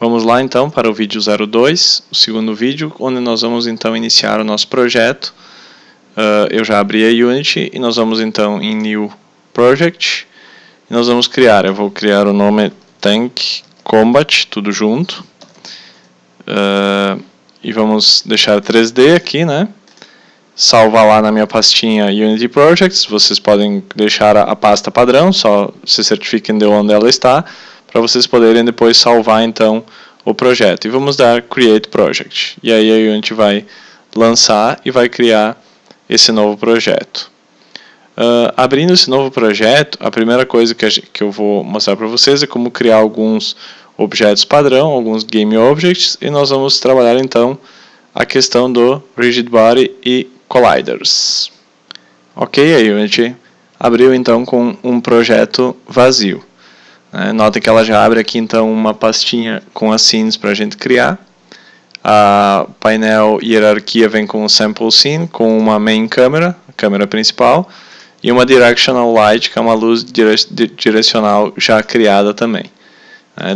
Vamos lá então para o vídeo 02, o segundo vídeo, onde nós vamos então iniciar o nosso projeto. Eu já abri a Unity e nós vamos então em New Project. E nós vamos criar, eu vou criar o nome Tank Combat, tudo junto. E vamos deixar 3D aqui, né? Salvar lá na minha pastinha Unity Projects. Vocês podem deixar a pasta padrão, só se certifiquem de onde ela está, para vocês poderem depois salvar então o projeto. E vamos dar Create Project. E aí a Unity vai lançar e vai criar esse novo projeto. Abrindo esse novo projeto, a primeira coisa que eu vou mostrar para vocês é como criar alguns objetos padrão, alguns Game Objects, e nós vamos trabalhar então a questão do Rigid Body e Colliders. Ok, a Unity abriu então com um projeto vazio. Nota que ela já abre aqui então uma pastinha com as scenes para a gente criar. A painel hierarquia vem com um sample scene, com uma main câmera, a câmera principal, e uma directional light, que é uma luz direcional já criada também.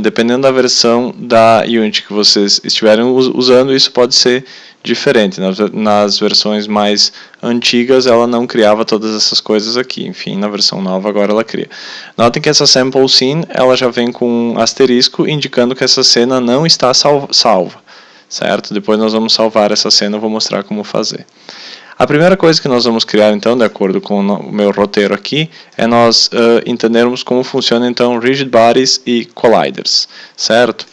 Dependendo da versão da Unity que vocês estiverem usando, isso pode ser diferente. Nas versões mais antigas ela não criava todas essas coisas aqui. Enfim, na versão nova agora ela cria. Notem que essa sample scene ela já vem com um asterisco indicando que essa cena não está salva. Certo? Depois nós vamos salvar essa cena, eu vou mostrar como fazer. A primeira coisa que nós vamos criar então, de acordo com o meu roteiro aqui, é nós entendermos como funciona então Rigid Bodies e Colliders, certo?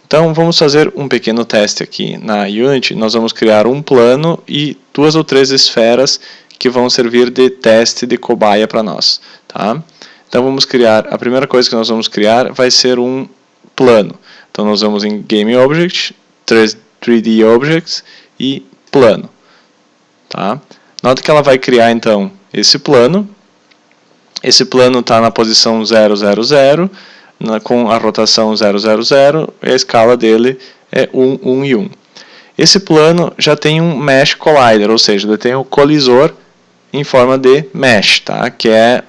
Então vamos fazer um pequeno teste aqui na Unity. Nós vamos criar um plano e 2 ou 3 esferas que vão servir de teste de cobaia para nós, tá? Então vamos criar, a primeira coisa que nós vamos criar vai ser um plano. Então nós vamos em Game Object, 3D Objects e plano. Tá? Nota que ela vai criar então esse plano. Esse plano está na posição 000, com a rotação 000, e a escala dele é 1, 1 e 1. Esse plano já tem um Mesh Collider, ou seja, ele tem o colisor em forma de mesh, tá? Que é,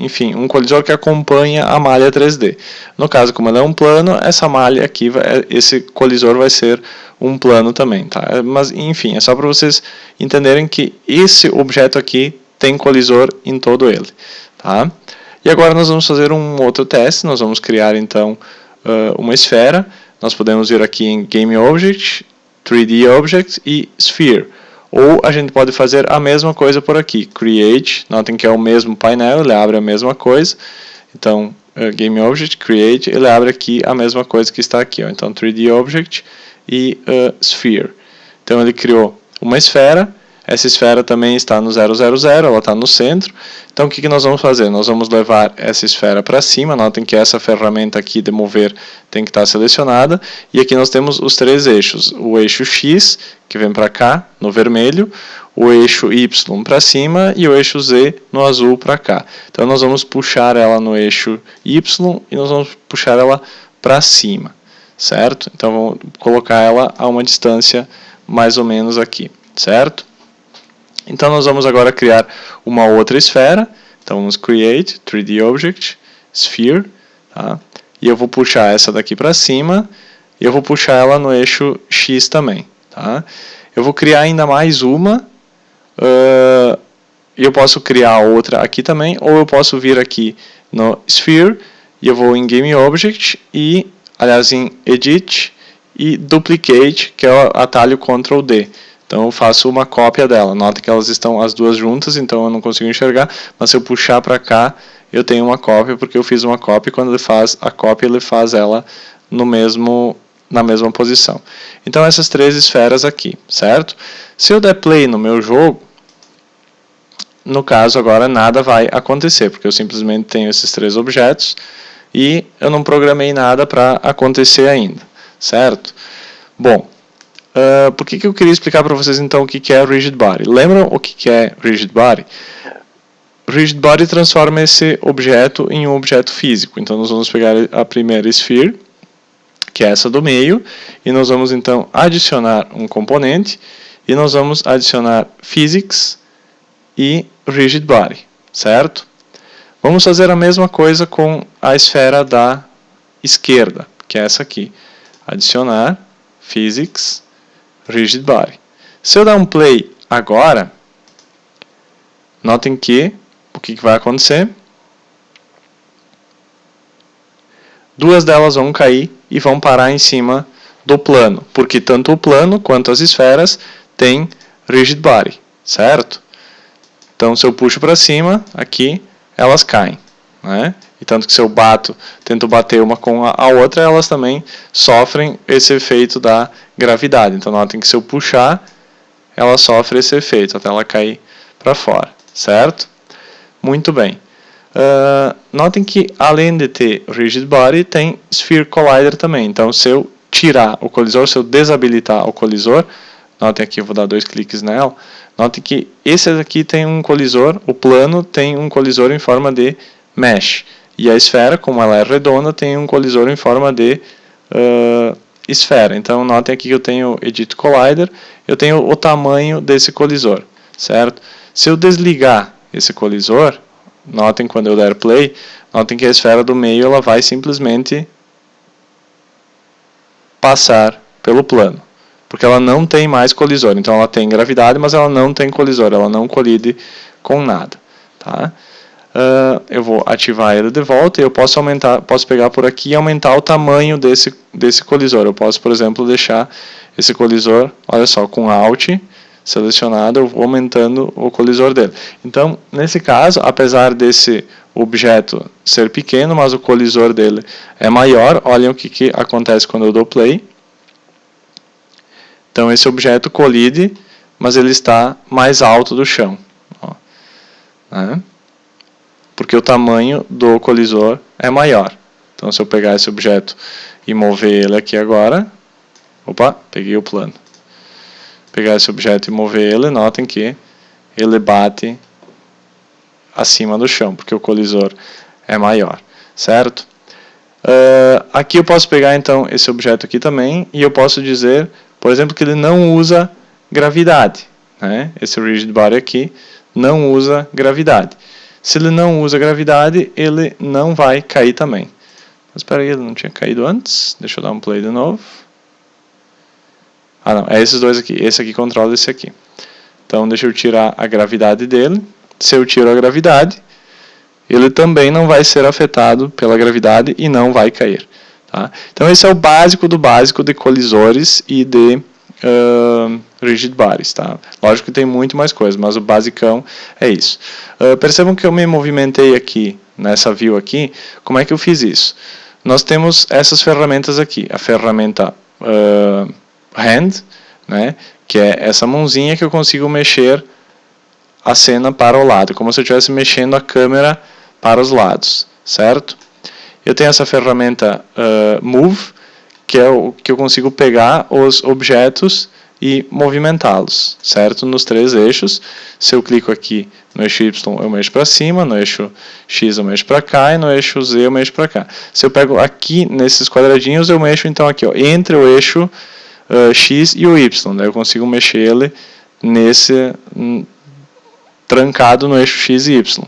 enfim, um colisor que acompanha a malha 3D. No caso, como ele é um plano, essa malha aqui, esse colisor vai ser um plano também, tá? Mas, enfim, é só para vocês entenderem que esse objeto aqui tem colisor em todo ele, tá? E agora nós vamos fazer um outro teste. Nós vamos criar, então, uma esfera. Nós podemos vir aqui em Game Object, 3D Object e Sphere. Ou a gente pode fazer a mesma coisa por aqui, Create, notem que é o mesmo painel, ele abre a mesma coisa. Então, Game Object, Create, ele abre aqui a mesma coisa que está aqui. Ó. Então, 3D Object e Sphere. Então, ele criou uma esfera, essa esfera também está no 000, ela está no centro. Então, o que nós vamos fazer? Nós vamos levar essa esfera para cima, notem que essa ferramenta aqui de mover tem que estar selecionada. E aqui nós temos os 3 eixos, o eixo X, que vem para cá, no vermelho, o eixo Y para cima e o eixo Z no azul para cá. Então, nós vamos puxar ela no eixo Y e nós vamos puxar ela para cima, certo? Então, vamos colocar ela a uma distância mais ou menos aqui, certo? Então, nós vamos agora criar uma outra esfera. Então, vamos Create, 3D Object, Sphere, tá? E eu vou puxar essa daqui para cima e eu vou puxar ela no eixo X também, tá? Eu vou criar ainda mais uma e eu posso criar outra aqui também, ou eu posso vir aqui no Sphere e eu vou em Game Object e, aliás, em Edit e Duplicate, que é o atalho Ctrl D. Então eu faço uma cópia dela. Nota que elas estão as duas juntas, então eu não consigo enxergar, mas se eu puxar para cá, eu tenho uma cópia, porque eu fiz uma cópia e quando ele faz a cópia, ele faz ela na mesma posição. Então essas 3 esferas aqui, certo? Se eu der play no meu jogo, no caso agora nada vai acontecer, porque eu simplesmente tenho esses 3 objetos e eu não programei nada para acontecer ainda, certo? Bom, por que eu queria explicar para vocês então o que é Rigid Body? Lembram o que é Rigid Body? Rigid Body transforma esse objeto em um objeto físico. Então nós vamos pegar a primeira Sphere, que é essa do meio, e nós vamos então adicionar um componente, e nós vamos adicionar Physics e Rigid Body, certo? Vamos fazer a mesma coisa com a esfera da esquerda, que é essa aqui. adicionar, Physics, Rigid Body. Se eu dar um play agora, notem que, o que vai acontecer? Duas delas vão cair e vão parar em cima do plano, porque tanto o plano quanto as esferas têm Rigid Body, certo? Então, se eu puxo para cima, aqui, elas caem, né? E tanto que se eu tento bater uma com a outra, elas também sofrem esse efeito da gravidade. Então, notem que se eu puxar, ela sofre esse efeito, até ela cair para fora, certo? Muito bem. Notem que, além de ter Rigid Body, tem Sphere Collider também. Então, se eu tirar o colisor, se eu desabilitar o colisor, notem aqui, eu vou dar 2 cliques nela, notem que esse aqui tem um colisor, o plano tem um colisor em forma de mesh. E a esfera, como ela é redonda, tem um colisor em forma de esfera. Então, notem aqui que eu tenho Edit Collider, eu tenho o tamanho desse colisor, certo? Se eu desligar esse colisor, notem quando eu der play, notem que a esfera do meio ela vai simplesmente passar pelo plano, porque ela não tem mais colisor. Então ela tem gravidade, mas ela não tem colisor, ela não colide com nada, tá? Eu vou ativar ele de volta e eu posso pegar por aqui e aumentar o tamanho desse colisor. Eu posso, por exemplo, deixar esse colisor, olha só, com Alt selecionado, eu vou aumentando o colisor dele. Então, nesse caso, apesar desse objeto ser pequeno, mas o colisor dele é maior, olhem o que acontece quando eu dou play. Então, esse objeto colide, mas ele está mais alto do chão. Ó, né? Porque o tamanho do colisor é maior. Então, se eu pegar esse objeto e mover ele aqui agora, opa, peguei o plano. Pegar esse objeto e mover ele, notem que ele bate acima do chão, porque o colisor é maior, certo? Aqui eu posso pegar então esse objeto aqui também e eu posso dizer, por exemplo, que ele não usa gravidade, né? Esse Rigid Body aqui não usa gravidade. Se ele não usa gravidade, ele não vai cair também. Mas espera aí, ele não tinha caído antes? Deixa eu dar um play de novo. Ah, não, é esses dois aqui. Esse aqui controla esse aqui. Então, deixa eu tirar a gravidade dele. Se eu tiro a gravidade, ele também não vai ser afetado pela gravidade e não vai cair. Tá? Então, esse é o básico do básico de colisores e de Rigid Bodies. Tá? Lógico que tem muito mais coisa, mas o basicão é isso. Percebam que eu me movimentei aqui, nessa view aqui. Como é que eu fiz isso? Nós temos essas ferramentas aqui. A ferramenta Hand, né, que é essa mãozinha que eu consigo mexer a cena para o lado, como se eu estivesse mexendo a câmera para os lados, certo? Eu tenho essa ferramenta Move, que é o que eu consigo pegar os objetos e movimentá-los, certo? Nos 3 eixos. Se eu clico aqui no eixo Y, eu mexo para cima, no eixo X eu mexo para cá e no eixo Z eu mexo para cá. Se eu pego aqui nesses quadradinhos, eu mexo então aqui, ó, entre o eixo X e o Y, daí eu consigo mexer ele nesse trancado no eixo X e Y.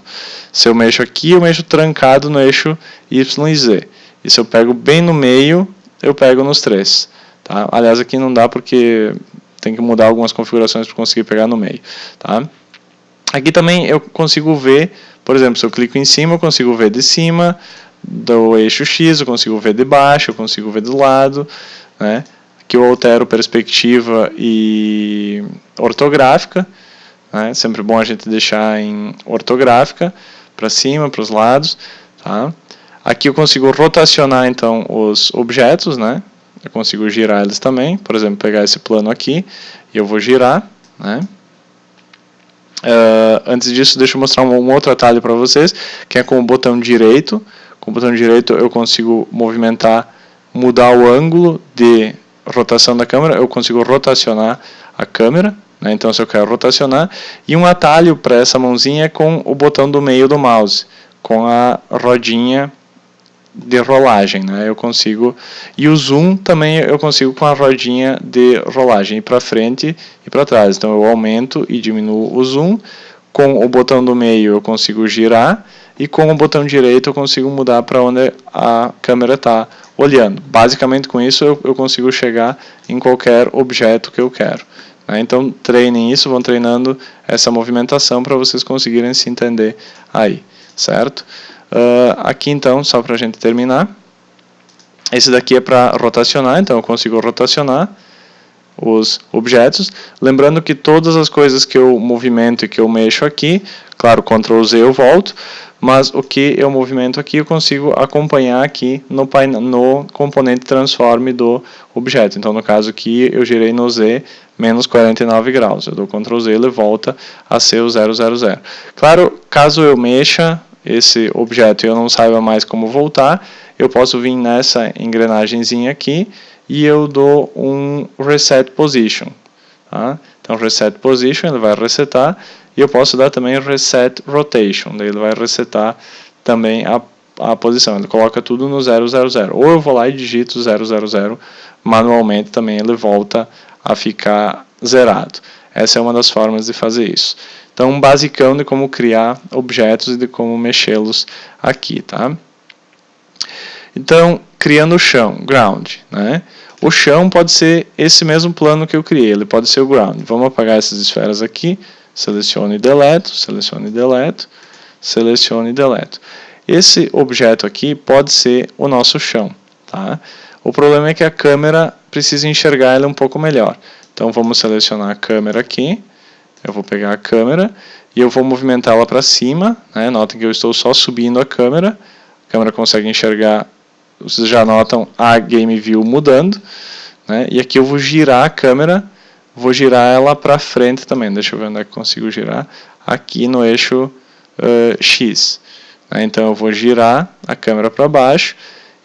Se eu mexo aqui, eu mexo trancado no eixo Y e Z. E se eu pego bem no meio, eu pego nos 3. Tá? Aliás, aqui não dá porque tem que mudar algumas configurações para conseguir pegar no meio. Tá? Aqui também eu consigo ver, por exemplo, se eu clico em cima, eu consigo ver de cima do eixo X, eu consigo ver de baixo, eu consigo ver do lado, né? Aqui eu altero perspectiva e ortográfica, né? Sempre bom a gente deixar em ortográfica, para cima, para os lados. Tá? Aqui eu consigo rotacionar então os objetos, né? Eu consigo girar eles também, por exemplo, pegar esse plano aqui e eu vou girar. Né? Antes disso, deixa eu mostrar um outro atalho para vocês, que é com o botão direito. Com o botão direito eu consigo movimentar, mudar o ângulo de rotação da câmera, eu consigo rotacionar a câmera, né? Então se eu quero rotacionar, e um atalho para essa mãozinha é com o botão do meio do mouse, com a rodinha de rolagem, né? Eu consigo, e o zoom também eu consigo com a rodinha de rolagem, ir para frente e para trás, então eu aumento e diminuo o zoom, com o botão do meio eu consigo girar, e com o botão direito eu consigo mudar para onde a câmera está olhando. Basicamente, com isso, eu consigo chegar em qualquer objeto que eu quero. Né? Então, treinem isso, vão treinando essa movimentação para vocês conseguirem se entender aí, certo? Aqui, então, só para a gente terminar, esse daqui é para rotacionar, então eu consigo rotacionar os objetos. Lembrando que todas as coisas que eu movimento e que eu mexo aqui, claro, Ctrl Z eu volto, mas o que eu movimento aqui eu consigo acompanhar aqui no componente transform do objeto. Então, no caso aqui, eu girei no Z menos 49 graus. Eu dou Ctrl Z, ele volta a ser o 000. Claro, caso eu mexa esse objeto e eu não saiba mais como voltar, eu posso vir nessa engrenagemzinha aqui e eu dou um Reset Position. Tá? Então, Reset Position, ele vai resetar. E eu posso dar também Reset Rotation. Daí ele vai resetar também a posição. Ele coloca tudo no 000. Ou eu vou lá e digito 000. Manualmente também ele volta a ficar zerado. Essa é uma das formas de fazer isso. Então, um basicão de como criar objetos e de como mexê-los aqui. Tá? Então, criando o chão, ground, né? O chão pode ser esse mesmo plano que eu criei, ele pode ser o ground. Vamos apagar essas esferas aqui, selecione e deleto, selecione e deleto, selecione e deleto. Esse objeto aqui pode ser o nosso chão, tá? O problema é que a câmera precisa enxergar ele um pouco melhor. Então, vamos selecionar a câmera aqui, eu vou pegar a câmera e eu vou movimentá-la para cima, né? Notem que eu estou só subindo a câmera consegue enxergar. Vocês já notam a Game View mudando, né? E aqui eu vou girar a câmera, vou girar ela para frente também. Deixa eu ver onde é que consigo girar. Aqui no eixo X. Né? Então eu vou girar a câmera para baixo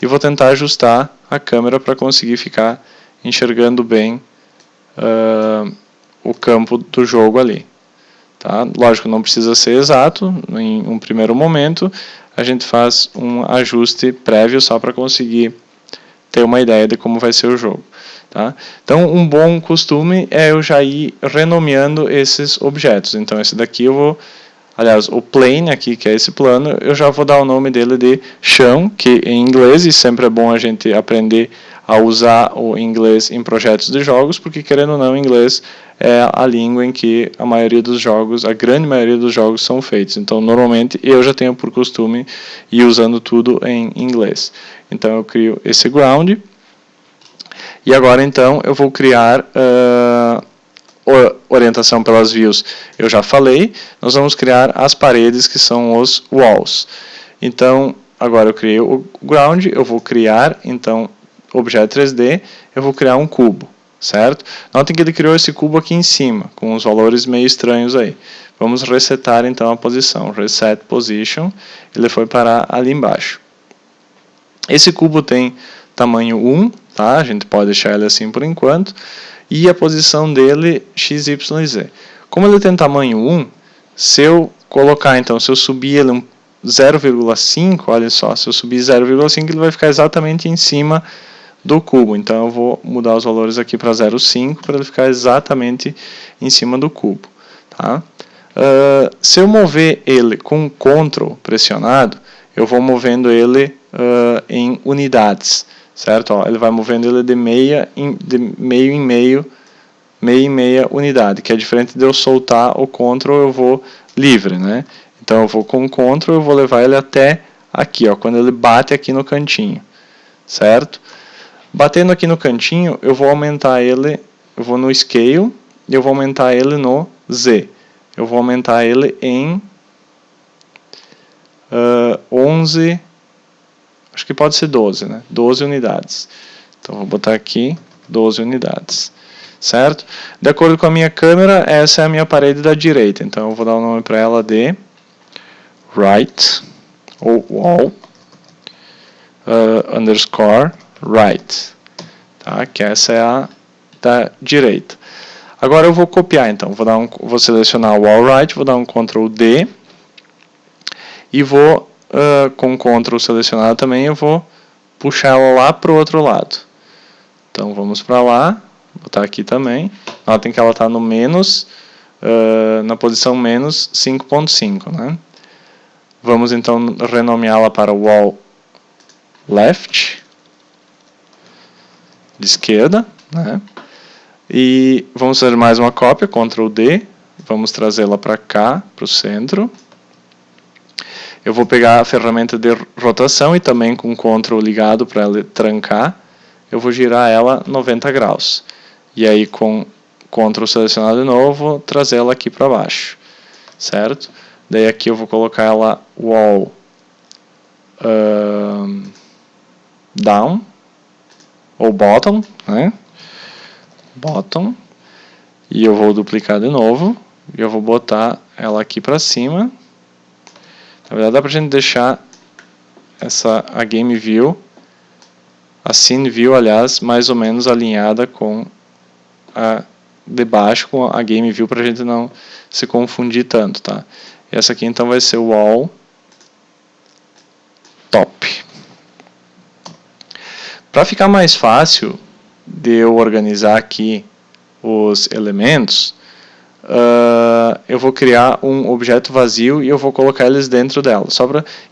e vou tentar ajustar a câmera para conseguir ficar enxergando bem o campo do jogo ali. Tá? Lógico, não precisa ser exato em um primeiro momento. A gente faz um ajuste prévio só para conseguir ter uma ideia de como vai ser o jogo. Tá? Então, um bom costume é eu já ir renomeando esses objetos. Então, esse daqui eu vou... Aliás, o plane aqui, que é esse plano, eu já vou dar o nome dele de chão, que em inglês, e sempre é bom a gente aprender a usar o inglês em projetos de jogos, porque, querendo ou não, o inglês é a língua em que a maioria dos jogos, a grande maioria dos jogos são feitos. Então, normalmente, eu já tenho por costume ir usando tudo em inglês. Então, eu crio esse ground. E agora, então, eu vou criar orientação pelas views. Eu já falei. Nós vamos criar as paredes, que são os walls. Então, agora eu criei o ground. Eu vou criar, então, objeto 3D. Eu vou criar um cubo. Certo? Notem que ele criou esse cubo aqui em cima, com os valores meio estranhos aí. Vamos resetar então a posição. Reset Position. Ele foi parar ali embaixo. Esse cubo tem tamanho 1, tá? A gente pode deixar ele assim por enquanto. E a posição dele, x, y e z. Como ele tem tamanho 1, se eu colocar, então, se eu subir ele 0,5, olha só, se eu subir 0,5, ele vai ficar exatamente em cima do cubo. Então, eu vou mudar os valores aqui para 0,5 para ele ficar exatamente em cima do cubo. Tá? Se eu mover ele com Ctrl pressionado, eu vou movendo ele em unidades. Certo? Ó, ele vai movendo ele de meio em meia unidade, que é diferente de eu soltar o Ctrl, eu vou livre. Né? Então, eu vou com Ctrl, eu vou levar ele até aqui, ó, quando ele bate aqui no cantinho. Certo? Batendo aqui no cantinho, eu vou aumentar ele, eu vou no Scale, e eu vou aumentar ele no Z. Eu vou aumentar ele em 11, acho que pode ser 12, né? 12 unidades. Então, vou botar aqui 12 unidades. Certo? De acordo com a minha câmera, essa é a minha parede da direita. Então, eu vou dar o nome para ela de right, ou wall, underscore right, tá? Que essa é a da direita. Agora eu vou copiar, então, vou selecionar o wall right, vou dar um Ctrl D e vou, com Ctrl selecionado também, eu vou puxar ela lá para o outro lado. Então vamos para lá, botar aqui também. Notem que ela está no menos, na posição menos 5.5, né? Vamos então renomeá-la para wall left. de esquerda, né? E vamos fazer mais uma cópia, Ctrl D, vamos trazê-la para cá, para o centro. Eu vou pegar a ferramenta de rotação e também com Ctrl ligado para ela trancar, eu vou girar ela 90 graus. E aí com Ctrl selecionado de novo, trazê-la aqui para baixo, certo? Daí aqui eu vou colocar ela wall down, ou bottom, né? Bottom, e eu vou duplicar de novo, e eu vou botar ela aqui para cima. Na verdade dá pra gente deixar a Game View, a Scene View, aliás, mais ou menos alinhada com a de baixo, com a Game View, pra gente não se confundir tanto, tá? E essa aqui então vai ser o Wall Top. Para ficar mais fácil de eu organizar aqui os elementos, eu vou criar um objeto vazio e eu vou colocar eles dentro dela.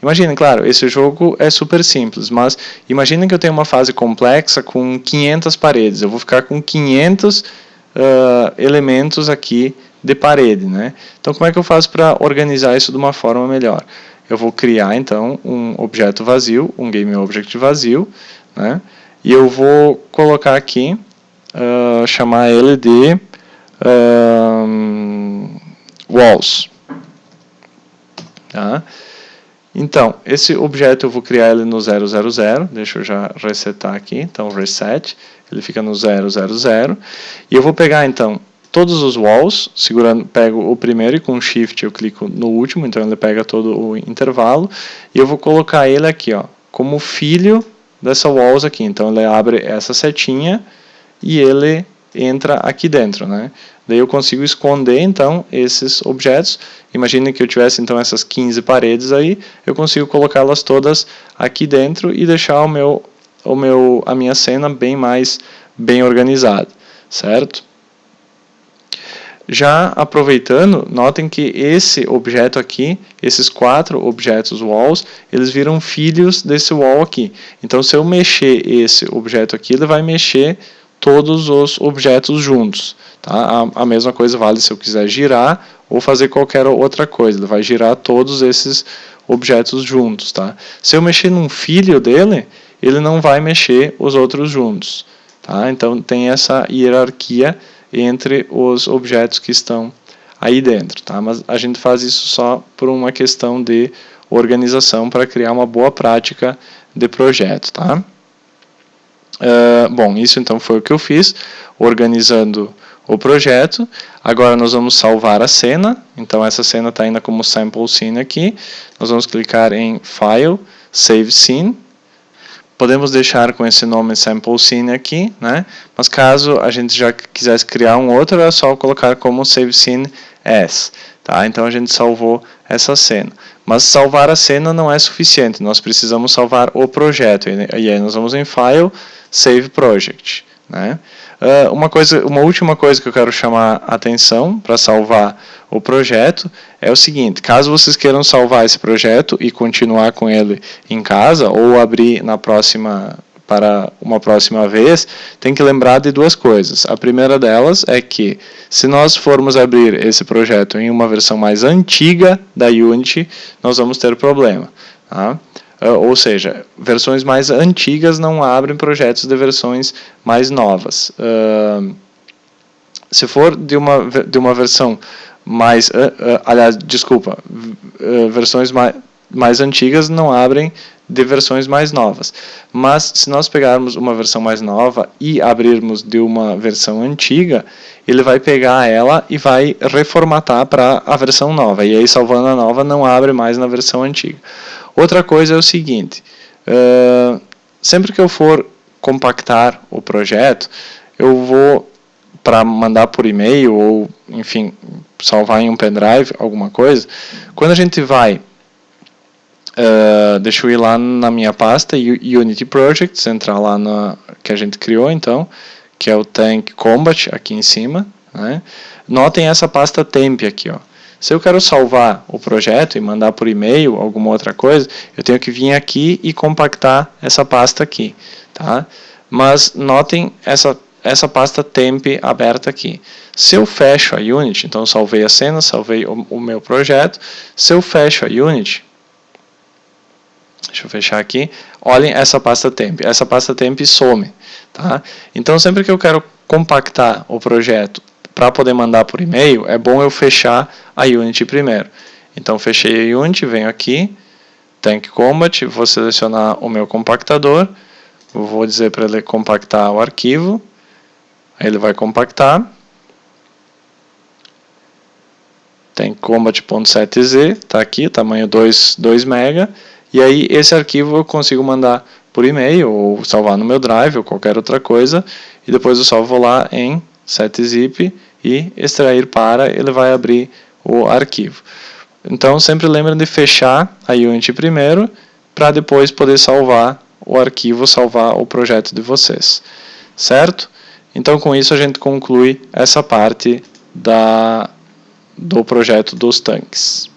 Imaginem, claro, esse jogo é super simples, mas imaginem que eu tenho uma fase complexa com 500 paredes. Eu vou ficar com 500 elementos aqui de parede, né? Então, como é que eu faço para organizar isso de uma forma melhor? Eu vou criar, então, um objeto vazio, um GameObject vazio, né? E eu vou colocar aqui, chamar ele de walls. Tá? Então, esse objeto eu vou criar ele no 000, deixa eu já resetar aqui, então reset, ele fica no 000, e eu vou pegar então todos os walls, pego o primeiro e com shift eu clico no último, então ele pega todo o intervalo, e eu vou colocar ele aqui, ó, como filho dessa walls aqui, então ele abre essa setinha e ele entra aqui dentro, né? Daí eu consigo esconder então esses objetos. Imagine que eu tivesse então essas 15 paredes aí, eu consigo colocá-las todas aqui dentro e deixar a minha cena bem organizada, certo? Já aproveitando, notem que esse objeto aqui, esses 4 objetos walls, eles viram filhos desse wall aqui. Então, se eu mexer esse objeto aqui, ele vai mexer todos os objetos juntos. Tá? A mesma coisa vale se eu quiser girar ou fazer qualquer outra coisa. Ele vai girar todos esses objetos juntos. Tá? Se eu mexer num filho dele, ele não vai mexer os outros juntos. Tá? Então, tem essa hierarquia entre os objetos que estão aí dentro, tá? Mas a gente faz isso só por uma questão de organização para criar uma boa prática de projeto, tá? Bom, isso então foi o que eu fiz, organizando o projeto. Agora nós vamos salvar a cena, então essa cena está ainda como sample scene aqui. Nós vamos clicar em File, Save Scene. Podemos deixar com esse nome Sample Scene aqui, né? Mas caso a gente já quisesse criar um outro, é só colocar como Save Scene As. Tá? Então a gente salvou essa cena. Mas salvar a cena não é suficiente, nós precisamos salvar o projeto. E aí nós vamos em File, Save Project. Né? Uma última coisa que eu quero chamar a atenção para salvar o projeto é o seguinte: caso vocês queiram salvar esse projeto e continuar com ele em casa ou abrir para uma próxima vez, tem que lembrar de duas coisas. A primeira delas é que se nós formos abrir esse projeto em uma versão mais antiga da Unity, nós vamos ter problema. Tá? Ou seja, versões mais antigas não abrem projetos de versões mais novas. Se for de uma versão mais... versões mais antigas não abrem de versões mais novas. Mas se nós pegarmos uma versão mais nova e abrirmos de uma versão antiga, ele vai pegar ela e vai reformatar para a versão nova. E aí, salvando a nova, não abre mais na versão antiga. Outra coisa é o seguinte, sempre que eu for compactar o projeto, eu vou, para mandar por e-mail ou, enfim, salvar em um pendrive, alguma coisa, quando a gente vai, deixa eu ir lá na minha pasta, Unity Projects, entrar lá que a gente criou, então, que é o Tank Combat, aqui em cima, né? Notem essa pasta temp aqui, ó. Se eu quero salvar o projeto e mandar por e-mail, alguma outra coisa, eu tenho que vir aqui e compactar essa pasta aqui. Tá? Mas notem essa pasta temp aberta aqui. Se eu fecho a Unity, então eu salvei a cena, salvei o meu projeto, se eu fecho a Unity, deixa eu fechar aqui, olhem essa pasta temp. Essa pasta temp some. Tá? Então sempre que eu quero compactar o projeto para poder mandar por e-mail, é bom eu fechar a Unity primeiro. Então fechei a Unity, venho aqui, Tank Combat, vou selecionar o meu compactador, vou dizer para ele compactar o arquivo, aí ele vai compactar. Tem combat.7z, está aqui, tamanho 2 MB, e aí esse arquivo eu consigo mandar por e-mail, ou salvar no meu drive, ou qualquer outra coisa, e depois eu salvo lá em setzip e extrair para, ele vai abrir o arquivo. Então sempre lembrem de fechar a Unity primeiro, para depois poder salvar o arquivo, salvar o projeto de vocês. Certo? Então com isso a gente conclui essa parte do projeto dos tanques.